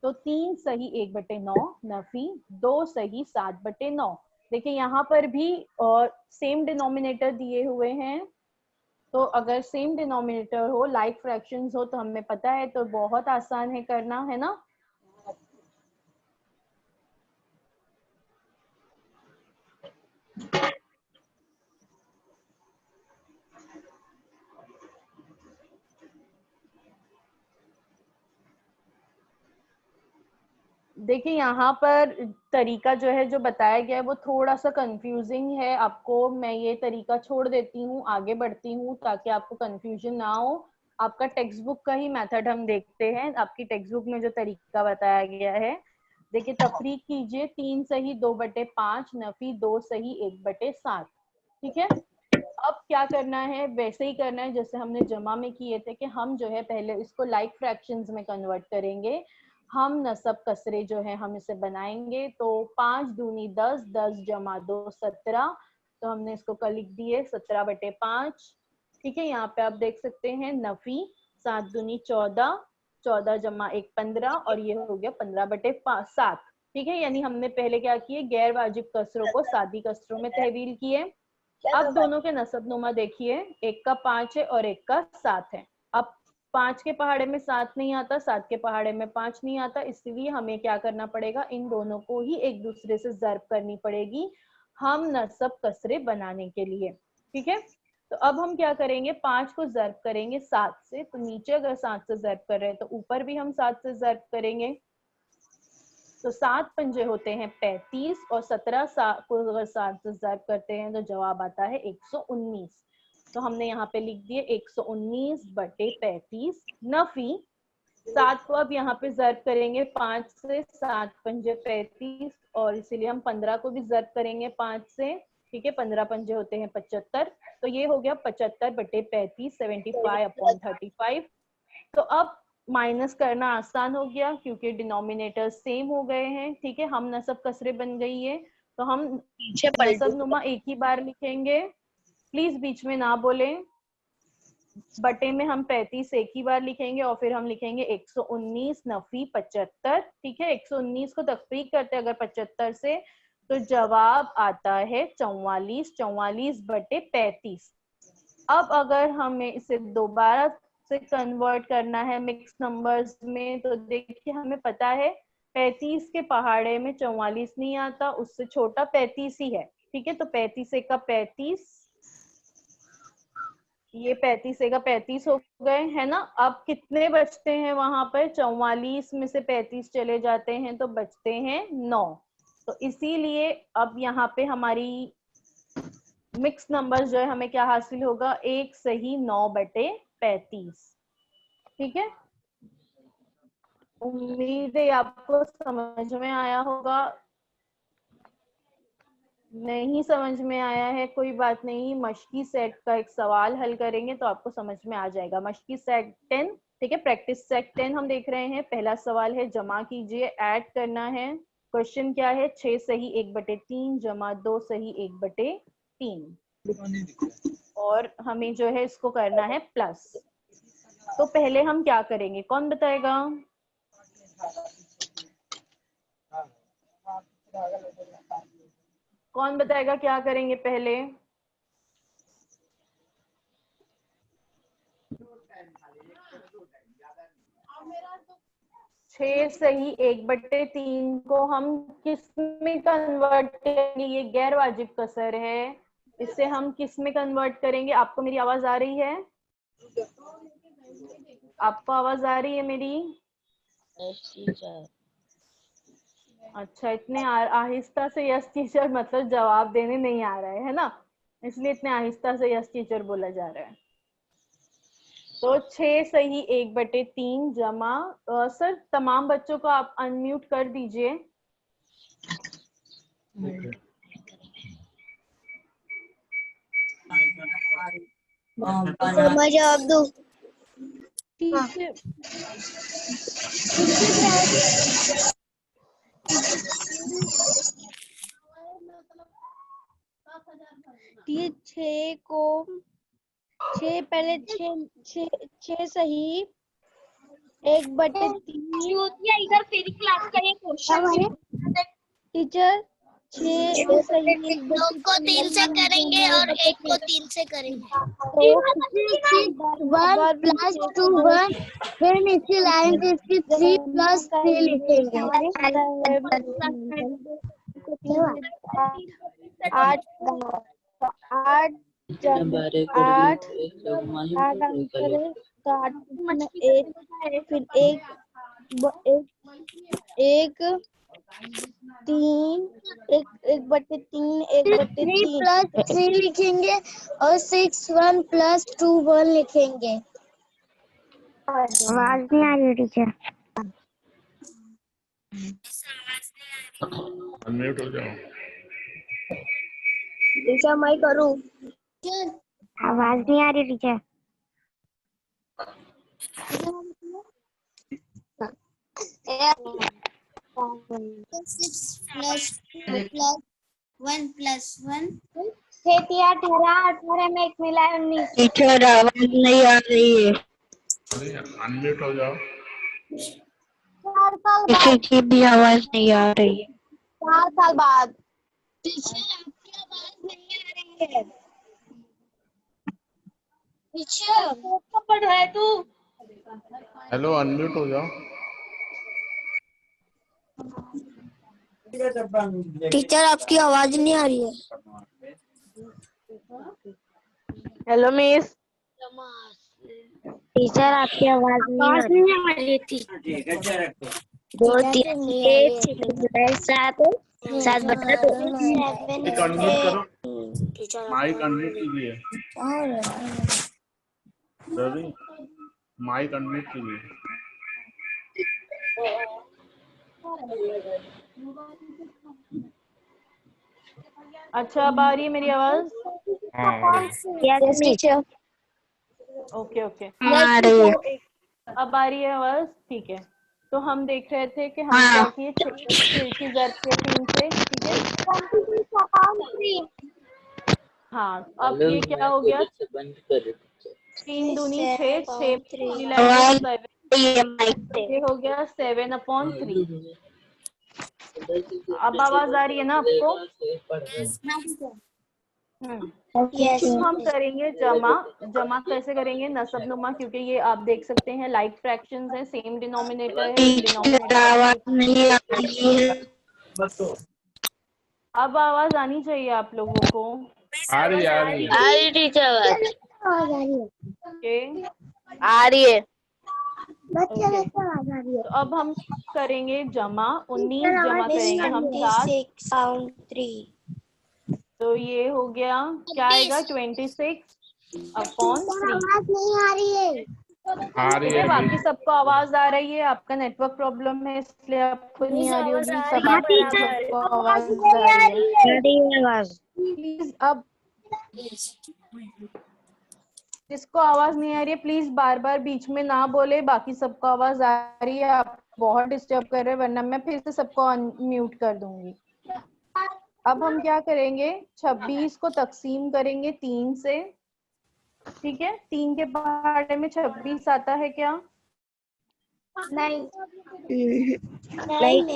तो 3 सही 1/9 नफी, 2 सही 7/9। देखिए यहाँ पर भी सेम डिनोमिनेटर दिए हुए हैं। तो अगर सेम डिनोमिनेटर हो, लाइक फ्रैक्शंस हो, तो हमें पता है, तो बहुत आसान है करना, है ना? देखिए यहाँ पर तरीका जो है जो बताया गया है वो थोड़ा सा कंफ्यूजिंग है। आपको मैं ये तरीका छोड़ देती हूँ, आगे बढ़ती हूँ ताकि आपको कंफ्यूजन ना हो। आपका टेक्स्ट बुक का ही मेथड हम देखते हैं। आपकी टेक्स्ट बुक में जो तरीका बताया गया है, देखिए तफरीक कीजिए 3 सही 2/5 नफी 2 सही 1/7। ठीक है। अब क्या करना है? वैसे ही करना है जैसे हमने जमा में किए थे, कि हम जो है पहले इसको लाइक फ्रैक्शंस में कन्वर्ट करेंगे। हम नसब कसरे जो है हम इसे बनाएंगे। तो 5 दूनी 10, 10 जमा 2 17। तो हमने इसको कल लिख दिए 17/5। ठीक है। यहाँ पे आप देख सकते हैं नफी 7 दूनी 14, 14 जमा 1 15, और ये हो गया 15/7। ठीक है। यानी हमने पहले क्या किए? गैर वाजिब कसरों को सादी कसरों में तहवील किए। अब दोनों के नसब नुमा देखिए, एक का 5 है और एक का 7 है। अब 5 के पहाड़े में 7 नहीं आता, 7 के पहाड़े में 5 नहीं आता, इसलिए हमें क्या करना पड़ेगा? इन दोनों को ही एक दूसरे से ज़र्ब करनी पड़ेगी हम नसब कसरे बनाने के लिए। ठीक है। तो अब हम क्या करेंगे? 5 को ज़र्ब करेंगे 7 से। तो नीचे अगर 7 से ज़र्ब कर रहे हैं तो ऊपर भी हम 7 से ज़र्ब करेंगे। तो 7 पंजे होते हैं 35, और 17 को अगर 7 से ज़र्ब करते हैं तो जवाब आता है 119। तो हमने यहाँ पे लिख दिए 119/35 नफी। 7 को अब यहाँ पे ज़र्ब करेंगे 5 से, 7 पंजे 35, और इसीलिए हम 15 को भी ज़र्ब करेंगे 5 से। ठीक है। 15 पंजे होते हैं 75। तो ये हो गया 75/35, 75/35। तो अब माइनस करना आसान हो गया क्योंकि डिनोमिनेटर सेम हो गए हैं। ठीक है। हम नसब कसरे बन गई है। तो हम नसब नुमा एक ही बार लिखेंगे। प्लीज बीच में ना बोलें। बटे में हम 35 एक ही बार लिखेंगे, और फिर हम लिखेंगे 119 नफी 75। ठीक है। 119 को तफरीक करते हैं अगर 75 से, तो जवाब आता है 44, 44/35। अब अगर हमें इसे दोबारा से कन्वर्ट करना है मिक्स नंबर्स में, तो देखिए हमें पता है 35 के पहाड़े में 44 नहीं आता, उससे छोटा 35 ही है। ठीक है। तो 35 एक का 35, ये 35 एक का 35 हो गए, है ना? अब कितने बचते हैं वहां पर? 44 में से 35 चले जाते हैं तो बचते हैं 9। तो इसीलिए अब यहाँ पे हमारी मिक्स नंबर्स जो है हमें क्या हासिल होगा? 1 सही 9/35। ठीक है। उम्मीद है आपको समझ में आया होगा। नहीं समझ में आया है कोई बात नहीं, मशकी सेट का एक सवाल हल करेंगे तो आपको समझ में आ जाएगा। मशकी सेट 10। ठीक है। प्रैक्टिस सेट 10 हम देख रहे हैं। पहला सवाल है जमा कीजिए, ऐड करना है। क्वेश्चन क्या है? 6 सही 1/3 जमा 2 सही 1/3, और हमें जो है इसको करना है प्लस। तो पहले हम क्या करेंगे? कौन बताएगा? कौन बताएगा क्या करेंगे पहले? छह सही 1/3 को हम किस में कन्वर्ट करेंगे? ये गैर वाजिब कसर है, इसे हम किस में कन्वर्ट करेंगे? आपको मेरी आवाज आ रही है? आपको आवाज आ रही है मेरी? अच्छा, इतने आहिस्ता से यस टीचर मतलब जवाब देने नहीं आ रहा है ना, इसलिए इतने आहिस्ता से यस टीचर बोला जा रहा है। तो 6 सही 1/3 जमा सर तमाम बच्चों को आप अनम्यूट कर दीजिए। मैं जवाब दूं। टीचर ये 6 को 6 पहले 6 सही 1/3 इधर फिर क्लास का ये क्वेश्चन टीचर 6 सही 2 को 3 से करेंगे और 1 को 3 से करेंगे। 1 प्लस 2 1 फिर नीचे लाइन पे इसकी 3 प्लस 3 लिखेंगे। 8 आंसर है तो 8 में 1 फिर 3 प्लस 3 लिखेंगे और 6 1 प्लस 2 1 लिखेंगे। आवाज नहीं आ रही टीचर। अनम्यूट हो जाओ। टीचर मैं करूँ? आवाज नहीं आ रही टीचर। वन प्लस वन 18 में 1 मिला 19। टीचर आवाज नहीं आ रही है। अरे अनम्यूट हो जाओ। 4 साल किसी की भी आवाज नहीं आ रही है। 4 साल बाद। टीचर आपकी आवाज नहीं आ रही है। टीचर कब पढ़ रहा है तू? हेलो अनम्यूट हो जाओ। टीचर आपकी आवाज नहीं आ रही है। Hello miss. टीचर आपकी आवाज नहीं आ रही थी। 2 3 7 7/2 माइक अनम्यूट करो। माइक अनम्यूट कीजिए। रवि माइक अनम्यूट कीजिए। अच्छा अब आ रही है मेरी आवाज? Yes teacher. ओके ओके आ रही है। अब आ रही है आवाज? ठीक है। तो हम देख रहे थे कि हम क्या किए 6 की ज़रूरत है 3 से। ठीक है हाँ अब ये क्या हो गया 3 दूनी 6 6 ये हो गया 7/3। अब आवाज आ रही है ना आपको? यस हम करेंगे जमा कैसे करेंगे नसब नुमा, क्योंकि ये आप देख सकते हैं लाइक फ्रैक्शंस है, सेम डिनोमिनेटर है। टीचर आवाज नहीं आ रही है। अब आवाज आनी चाहिए आप लोगों को। आ रही है। टीचर ओके आ रही है। ओके तो अब हम करेंगे जमा 19 जमा करेंगे हम 7। तो ये हो गया क्या आएगा 26/3। आवाज नहीं आ रही है। आ रही है बाकी सबको आवाज आ रही है, आपका नेटवर्क प्रॉब्लम है इसलिए आपको नहीं आ रही होगी। सबको आवाज आ रही है। प्लीज अब जिसको आवाज नहीं आ रही है प्लीज बार बार बीच में ना बोले। बाकी सबको आवाज आ रही है, आप बहुत डिस्टर्ब कर रहे हैं वरना मैं फिर से सबको अनम्यूट कर दूंगी। अब हम क्या करेंगे 26 को तकसीम करेंगे 3 से। ठीक है 3 के पहाड़े में 26 आता है क्या? नहीं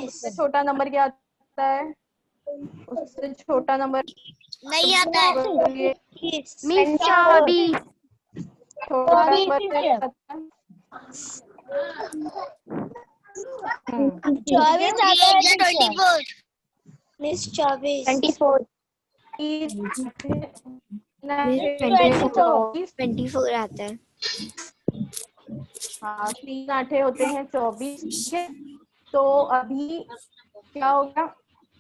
उससे छोटा नंबर क्या आता है? उससे छोटा नंबर नहीं आता है। मिस 24 छोटा नंबर क्या आता है? 24 आता है टीचर। 24 मिस 24 24 आता है। हाँ 3 8 होते हैं 24। ठीक है तो अभी क्या होगा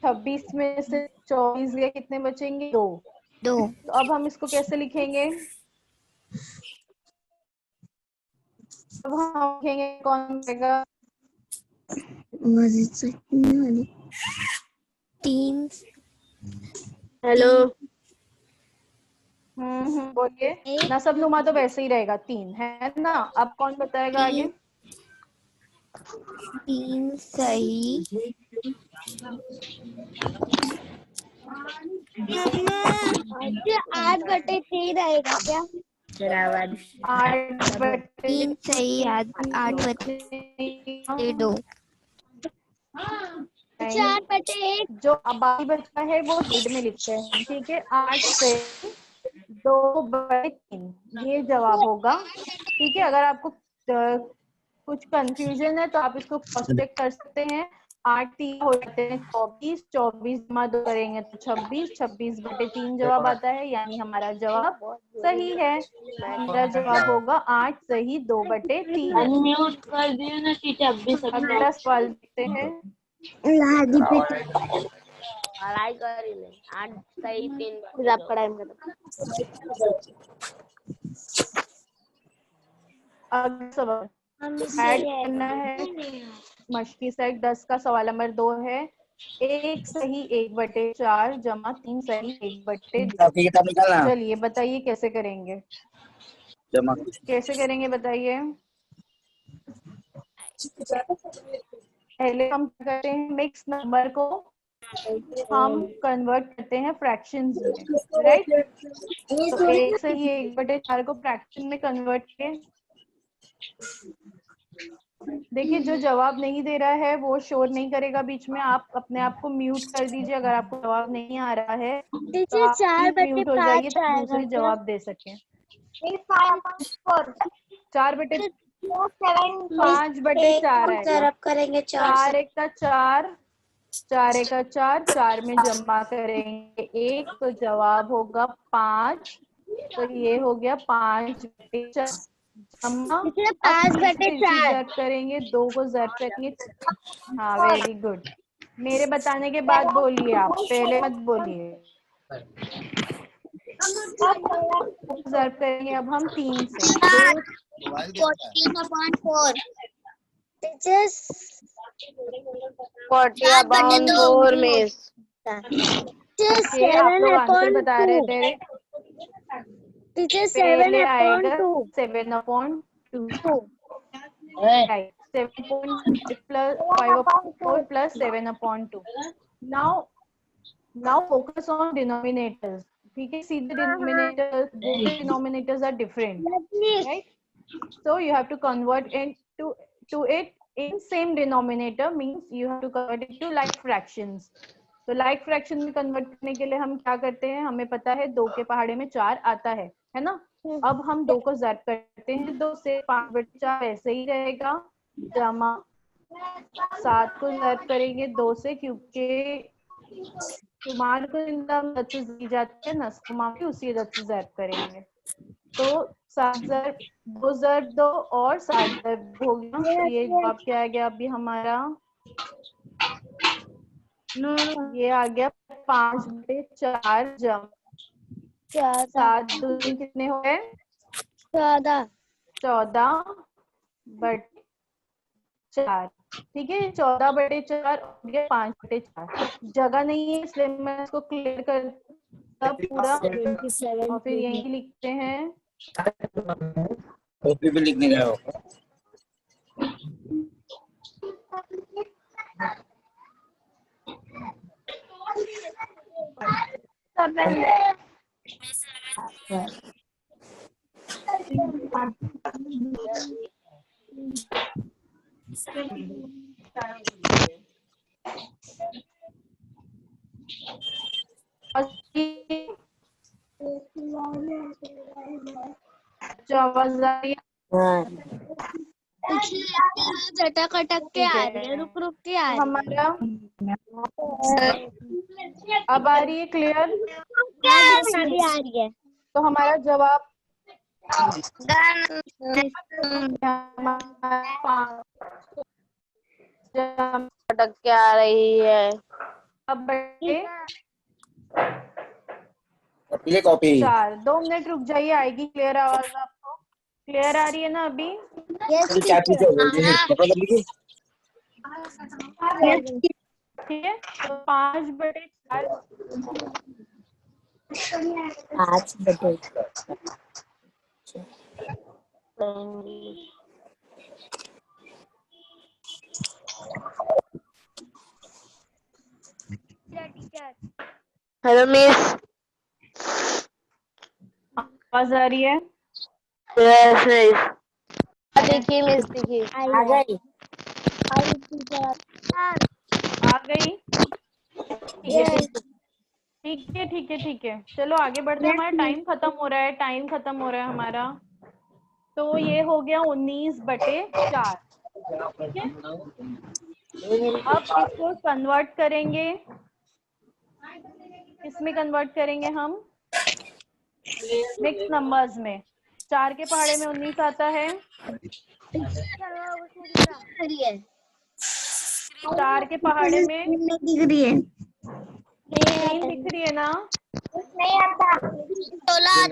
26 में से 24 गए कितने बचेंगे 2। तो अब हम इसको कैसे लिखेंगे? अब हम देखेंगे कौन करेगा। 3 हेलो बोलिए ना, सब नुमा तो वैसे ही रहेगा 3 है ना। अब कौन बताएगा आगे? 3 सही। अच्छा 8/3 रहेगा क्या? 3 सही, 8/2। अच्छा 8/1 जो आबादी बचा है वो हेड में लिखते हैं, ठीक है। 8 से 2/3 ये जवाब होगा, ठीक है। अगर आपको कुछ कंफ्यूजन है तो आप इसको क्रॉस चेक कर सकते हैं। 8 3 हो जाते हैं 24, 24 जमा 2 करेंगे तो 26, 26/3 जवाब आता है, यानी हमारा जवाब सही है। हमारा जवाब होगा 8 सही 2/3। अनम्यूट कर दियो ना टीचर, अभी सब अगला सवाल देखते हैं। लादी पे पढ़ाई कर ही ले। 8 सही 3 आपका टाइम खत्म। अगला सवाल ऐड करना है मस्ती सेट 10 का सवाल नंबर 2 है। 1 सही 1/4 जमा 3 सही 1/2। चलिए बताइए कैसे करेंगे, कैसे करेंगे बताइए। पहले हम क्या करते हैं, मिक्स नंबर को हम कन्वर्ट करते हैं फ्रैक्शंस में, राइट। तो 1 सही 1/4 को फ्रैक्शन में कन्वर्ट किए। देखिए जो जवाब नहीं दे रहा है वो शोर नहीं करेगा बीच में, आप अपने आप को म्यूट कर दीजिए। अगर आपको जवाब नहीं आ रहा है तो टीचर आप म्यूट हो 4/5 जाइए ताकि आएगा दूसरे क्या? जवाब दे सकें। 5/4 आएगा। सरफ करेंगे 4 से। 4 1 का 4, 4 1 का 4, 4 में जमा करेंगे 1 तो जवाब होगा 5। तो ये हो गया 5/4 जमा। टीचर अब 5/4 जर्ब करेंगे, 2 को जर्ब करेंगे। हाँ वेरी गुड। मेरे बताने के बाद बोलिए, आप पहले मत बोलिए। जर्ब करेंगे अब हम 3 से। 14/4 टीचर 40/4 मिस। ओके आप लोग आंसर बता रहे थे। टीचर पहले आएगा 7/2 7/2, right. 7.5 plus 5/4 plus 7/2। Now focus on denominators, ठीक है। सीधे denominators, both the denominators are different, right? So you have to convert to it in same denominator, means you have to convert it to like fractions. तो like fraction में convert करने के लिए हम क्या करते हैं, हमें पता है 2 के पहाड़े में 4 आता है ना। अब हम 2 को ज़र्ब करते हैं, 2 से 5/4 ऐसे ही रहेगा जमा 7 को ज़र्ब करेंगे 2 से, क्योंकि कुमार को दी जाती है, नस्कुमा भी उसी अदद से ज़र्ब करेंगे। तो 7 ज़र्ब 2 ज़र्ब 2 और 7 ज़र्ब हो गया। तो ये जवाब क्या आ गया अभी हमारा, ये आ गया 5/4 जमा 7 दूनी कितने हो गए 14/4, ठीक है। 14/4 हो गया 5/4। जगह नहीं है इसलिए मैं इसको क्लियर कर पूरा और फिर यही लिखते हैं। कॉपी पे लिखने गया हो। झटक अटक के आ रही है, रुक रुक के आ रही है। हमारा अब आ रही है क्लियर? अभी आ रही है। तो हमारा जवाब अटक के आ रही है। अब कॉपी 4 2 मिनट रुक जाइए, आएगी क्लियर आवाज आपको। क्लियर आ रही है ना अभी? यस क्या चीज हो गई है ठीक है, तो 5/4 हेलो मिस। आवाज आ रही है? Yes miss. देखिए मिस देखिए आ गई आ गई? ठीक है, चलो आगे बढ़ते हैं, हमारा टाइम खत्म हो रहा है हमारा। तो ये हो गया 19/4, ठीक है। अब इसको कन्वर्ट करेंगे, इसमें कन्वर्ट करेंगे हम मिक्स नंबर्स में। 4 के पहाड़े में 19 आता है, 4 के पहाड़े में दिख रही है 3 दिख रही है ना? 16 आता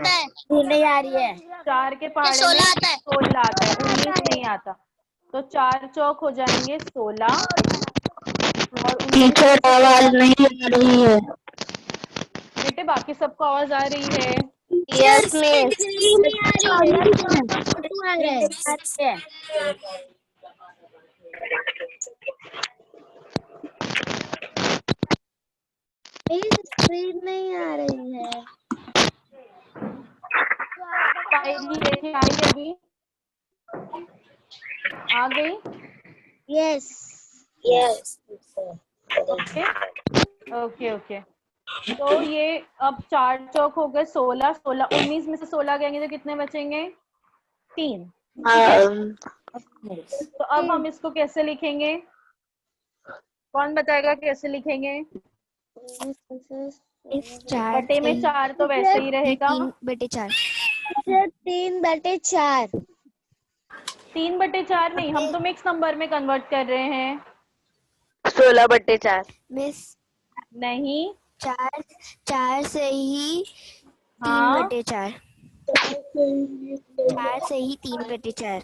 है। नहीं आ रही है 4 के पहाड़े 16 में आता है। 16 आता है, 19 नहीं आता। तो 4 चौक हो जाएंगे 16 और 19 टीचर आवाज नहीं आ रही है। बेटे बाकी सबको आवाज आ रही है? Yes miss. स्क्रीन नहीं आ रही है पायली देखिए आई अभी आ गई? Yes okay. तो ये अब 4 चौक हो गए 16, 19 में से 16 गएंगे तो कितने बचेंगे? 3। तो अब हम इसको कैसे लिखेंगे? कौन बताएगा कैसे लिखेंगे? बटे में 4 तो वैसे ही रहेगा। 3/4 3/4 3/4 नहीं, हम तो मिक्स नंबर में कन्वर्ट कर रहे हैं। 16/4 मिस नहीं 4 से ही हाँ 3/4 4 से ही 3/4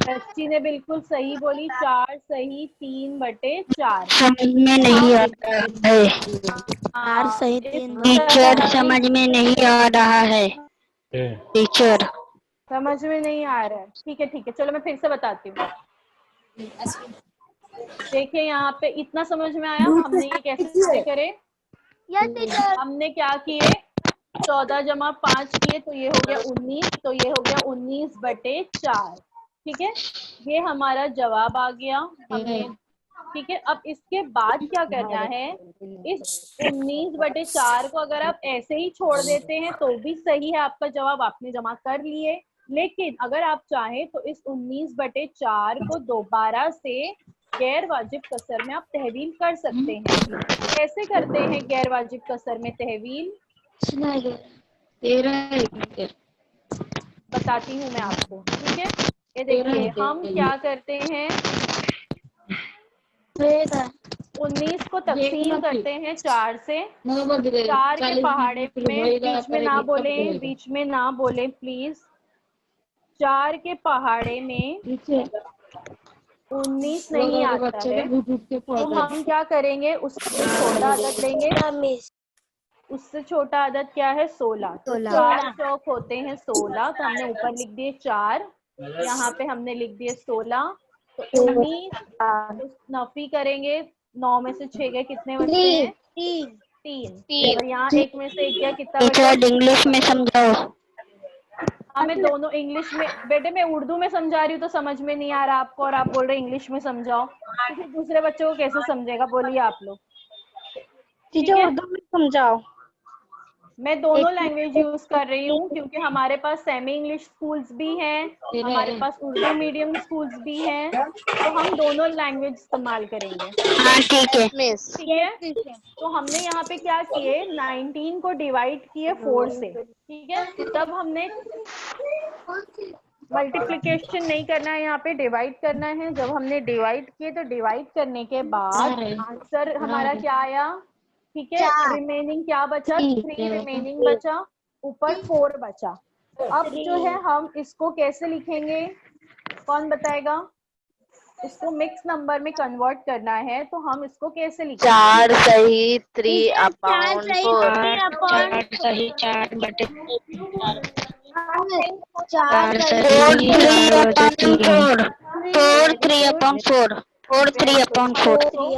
बच्ची ने बिल्कुल सही बोली, 4 सही 3/4। समझ में नहीं आ रहा है। 4 सही 3 टीचर समझ में नहीं आ रहा है। टीचर समझ में नहीं आ रहा है। ठीक है, चलो मैं फिर से बताती हूँ। देखिए यहाँ पे इतना समझ में आया हमने ये कैसे करे? हमने क्या किए? 14 जमा 5 किए तो ये हो गया 19, तो ये हो गया 19/4, ठीक है। ये हमारा जवाब आ गया हमने, ठीक है। अब इसके बाद क्या करना है? इस 19/4 को अगर आप ऐसे ही छोड़ देते हैं तो भी सही है, आपका जवाब आपने जमा कर लिए। लेकिन अगर आप चाहें तो इस 19/4 को दोबारा से गैर वाजिब कसर में आप तहवील कर सकते हैं। कैसे करते हैं गैर वाजिब कसर में तहवील? बताती हूँ मैं आपको, ठीक है। ये देखिए हम क्या करते हैं, 19 को तकसीम करते हैं 4 से। 4 के पहाड़े में बीच में ना बोले प्लीज। 4 के पहाड़े में 19 नहीं आता है, तो हम क्या करेंगे? उससे छोटा अदद लेंगे। उससे छोटा अदद क्या है? 16। तो 4 चौक होते हैं 16, तो हमने ऊपर लिख दिए 4, यहाँ पे हमने लिख दिए 16। तो 19 नफी करेंगे, 9 में से 6 गए, कितने बचे हैं? 3। और यहाँ 1 में से 1 गया, कितना बचा? इंग्लिश में समझाओ। हमें दोनों इंग्लिश में। बेटे मैं उर्दू में समझा रही हूँ तो समझ में नहीं आ रहा आपको, और आप बोल रहे इंग्लिश में समझाओ, तो फिर दूसरे बच्चों को कैसे समझेगा? बोलिए आप लोग। टीचर उर्दू में समझाओ। मैं दोनों लैंग्वेज यूज कर रही हूँ क्योंकि हमारे पास सेमी इंग्लिश स्कूल्स भी हैं, हमारे पास उर्दू मीडियम स्कूल्स भी हैं, तो हम दोनों लैंग्वेज इस्तेमाल करेंगे। हाँ ठीक है मिस ठीक है। तो हमने यहाँ पे क्या किए? 19 को डिवाइड किए 4 से, ठीक है। तब हमने मल्टीप्लिकेशन नहीं करना है, यहाँ पे डिवाइड करना है। जब हमने डिवाइड किए तो डिवाइड करने के बाद आंसर हमारा क्या आया? ठीक है। रिमेनिंग क्या बचा? 3 रिमेनिंग बचा, ऊपर 4 बचा, अब जो है हम इसको कैसे लिखेंगे, कौन बताएगा? इसको मिक्स नंबर में कन्वर्ट करना है तो हम इसको कैसे लिखेंगे? 4 सही 3 टीचर 4 अपॉन सही 4 3 अपॉन 4 सही 4 बटे 4 4 सही सही 3 अपॉन 4 4 3 अपॉन 4 4 3 अपॉन 4 तो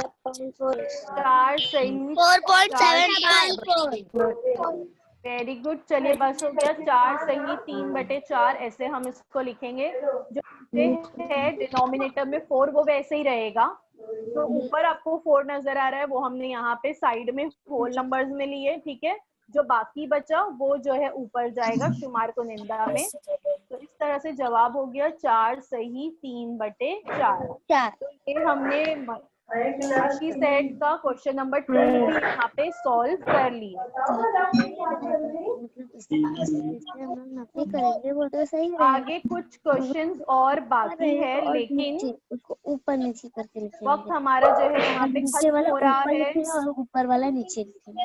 4 सही 4.75 वेरी गुड। चलिए बस हो गया। 4 सही 3 बटे 4 ऐसे हम इसको लिखेंगे। जो है डिनोमिनेटर में 4 वो वैसे ही रहेगा। तो ऊपर आपको 4 नजर आ रहा है, वो हमने यहाँ पे साइड में होल नंबर्स में लिए, ठीक है। जो बाकी बचा वो जो है ऊपर जाएगा शुमार को निंदा में। तो इस तरह से जवाब हो गया 4 सही 3 बटे 4। तो ये हमने राशि सेट का क्वेश्चन नंबर 2 भी यहाँ पे सॉल्व कर लिया। नफी करेंगे बोलते सही रहेगा। आगे कुछ क्वेश्चंस और बाकी है, लेकिन उसको ऊपर नीचे करके लिखेंगे। वक्त हमारा जो है यहाँ पे नीचे खत्म वाला हो रहा ऊपर है। लिखेंगे और ऊपर वाला नीचे लिखेंगे।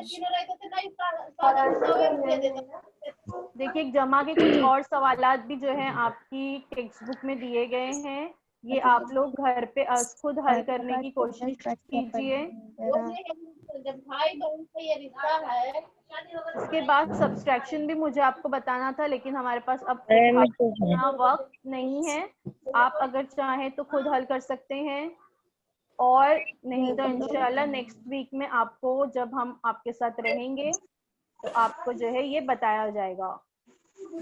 देखिए जमा के कुछ और सवालात भी जो है आपकी टेक्स्ट बुक में दिए गए हैं। ये आप लोग घर पे खुद हल करने की कोशिश कीजिए। भाई बहन का ये रिश्ता है। इसके बाद सब्सट्रैक्शन भी मुझे आपको बताना था, लेकिन हमारे पास अब इतना वक्त नहीं है। आप अगर चाहें तो खुद हल कर सकते हैं, और नहीं तो इंशाल्लाह नेक्स्ट वीक में आपको जब हम आपके साथ रहेंगे तो आपको जो है ये बताया जाएगा,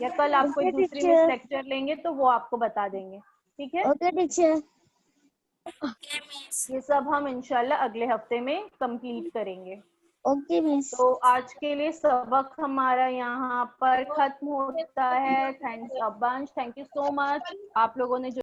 या कल आपको एक दूसरी मिस लेक्चर लेंगे तो वो आपको बता देंगे, ठीक है। Okay teacher. ये सब हम इंशाल्लाह अगले हफ्ते में कंप्लीट करेंगे। Okay miss. तो आज के लिए सबक हमारा यहाँ पर खत्म होता है। Thanks a bunch, thank you so much आप लोगों ने जो